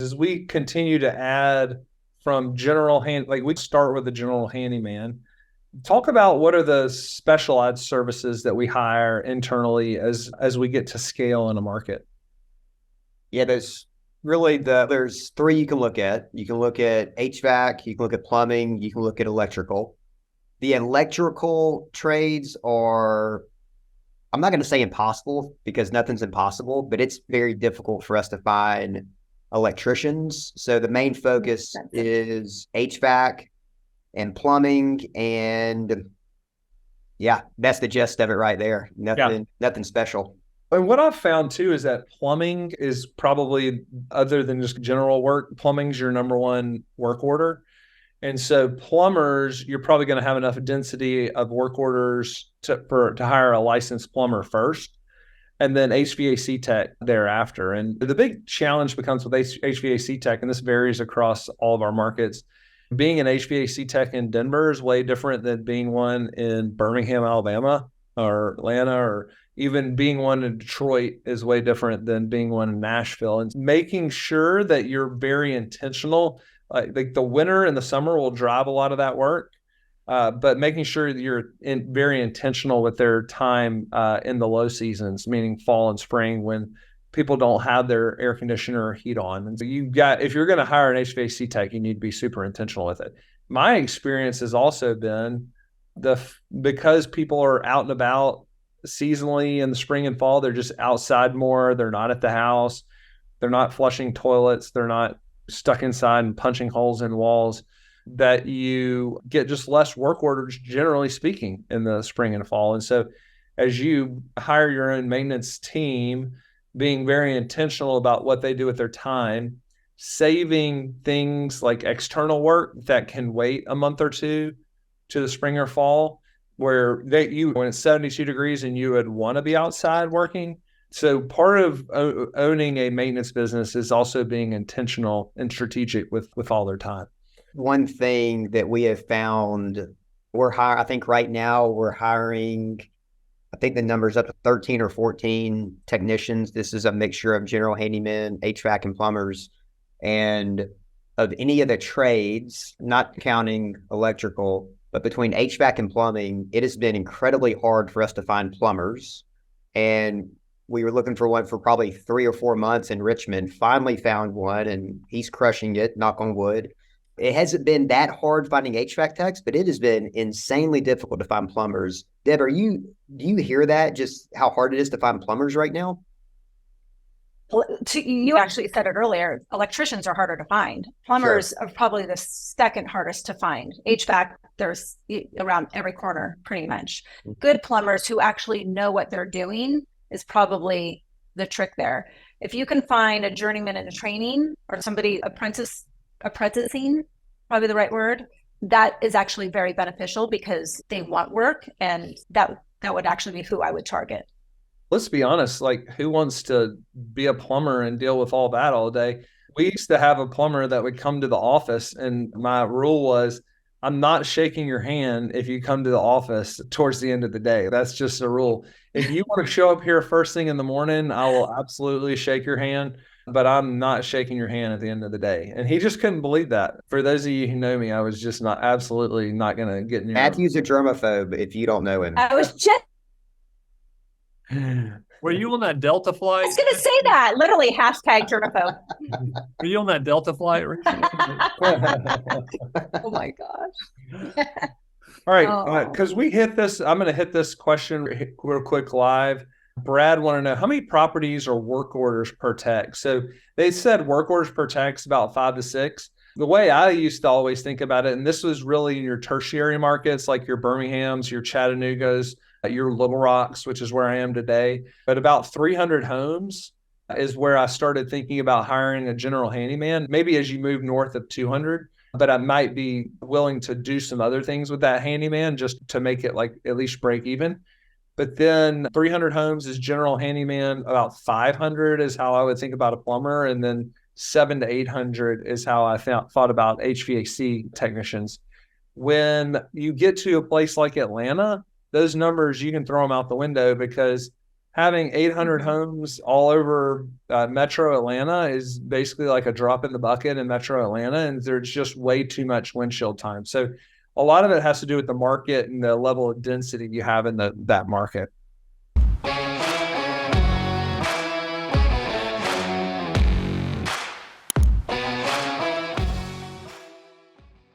as we continue to add from like we start with the general handyman. Talk about what are the specialized services that we hire internally as we get to scale in a market. Yeah, there's three you can look at. You can look at HVAC, you can look at plumbing, you can look at electrical. The electrical trades are, I'm not going to say impossible because nothing's impossible, but it's very difficult for us to find electricians. So the main focus is HVAC and plumbing, and yeah, that's the gist of it right there. Nothing special. And what I've found too is that plumbing is probably, other than just general work, plumbing's your number one work order. And so plumbers, you're probably going to have enough density of work orders to hire a licensed plumber first, and then HVAC tech thereafter. And the big challenge becomes with HVAC tech, and this varies across all of our markets. Being an HVAC tech in Denver is way different than being one in Birmingham, Alabama, or Atlanta, or even being one in Detroit is way different than being one in Nashville. And making sure that you're very intentional, like the winter and the summer will drive a lot of that work, but making sure that you're very intentional with their time in the low seasons, meaning fall and spring, when people don't have their air conditioner or heat on. And so if you're going to hire an HVAC tech, you need to be super intentional with it. My experience has also been because people are out and about seasonally in the spring and fall, they're just outside more. They're not at the house. They're not flushing toilets. They're not stuck inside and punching holes in walls, that you get just less work orders, generally speaking, in the spring and fall. And so as you hire your own maintenance team, being very intentional about what they do with their time, saving things like external work that can wait a month or two to the spring or fall, where when it's 72 degrees and you would want to be outside working. So part of owning a maintenance business is also being intentional and strategic with all their time. One thing that we have found, I think right now we're hiring, I think the number's up to 13 or 14 technicians. This is a mixture of general handymen, HVAC, and plumbers. And of any of the trades, not counting electrical, but between HVAC and plumbing, it has been incredibly hard for us to find plumbers. And we were looking for one for probably 3 or 4 months in Richmond, finally found one, and he's crushing it, knock on wood. It hasn't been that hard finding HVAC techs, but it has been insanely difficult to find plumbers. Deb, do you hear that, just how hard it is to find plumbers right now? You actually said it earlier, electricians are harder to find. Plumbers are probably the second hardest to find. HVAC, there's around every corner, pretty much. Good plumbers who actually know what they're doing is probably the trick there. If you can find a journeyman in a training, or somebody apprenticing, probably the right word, that is actually very beneficial because they want work, and that would actually be who I would target. Let's be honest, like, who wants to be a plumber and deal with all that all day? We used to have a plumber that would come to the office, and my rule was, I'm not shaking your hand if you come to the office towards the end of the day. That's just a rule. If you want to show up here first thing in the morning, I will absolutely shake your hand, but I'm not shaking your hand at the end of the day. And he just couldn't believe that. For those of you who know me, I was just absolutely not going to get near him. Matthew's a germaphobe if you don't know him. I was just Were you on that Delta flight? I was going to say that. Literally, hashtag germaphobe. Were you on that Delta flight? Oh my gosh. All right, because we hit this, I'm going to hit this question real quick live. Brad wanted to know, how many properties are work orders per tech? So they said work orders per tech is about 5 to 6. The way I used to always think about it, and this was really in your tertiary markets, like your Birminghams, your Chattanoogas, your Little Rocks, which is where I am today, but about 300 homes is where I started thinking about hiring a general handyman. Maybe as you move north of 200, but I might be willing to do some other things with that handyman just to make it like at least break even. But then 300 homes is general handyman. About 500 is how I would think about a plumber. And then 700 to 800 is how I thought about HVAC technicians. When you get to a place like Atlanta, those numbers, you can throw them out the window, because having 800 homes all over Metro Atlanta is basically like a drop in the bucket in Metro Atlanta, and there's just way too much windshield time. So a lot of it has to do with the market and the level of density you have in that market.